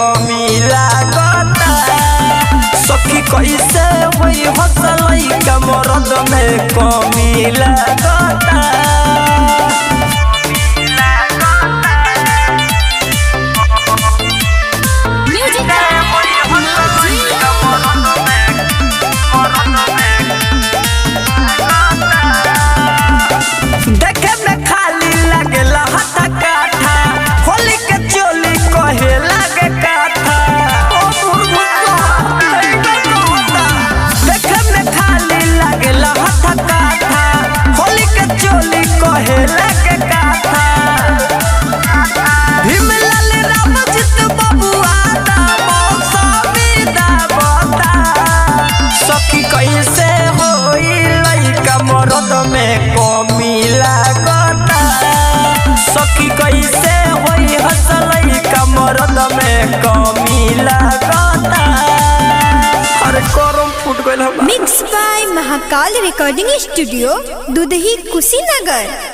कमी लागता। सखी कैसे होई हसलई का मरद में कमी लागता। देखे में खाली लगेला हाथा काठा, होली के चोली कहे लागे काठा। देखे में खाली लगेला हाथा काठा, होली के चोली कहे लागे काठा। भीमलाल रामजीत बबुआ दा मौसमी दा बता। सखी कैसे होई लइका मरद में कमी लागता। सखी कैसे होई हसलई का मरद में कमी लागता। अरे करम फूट गइल। Mix by Mahakal recording studio, Dudhahi Kushinagar.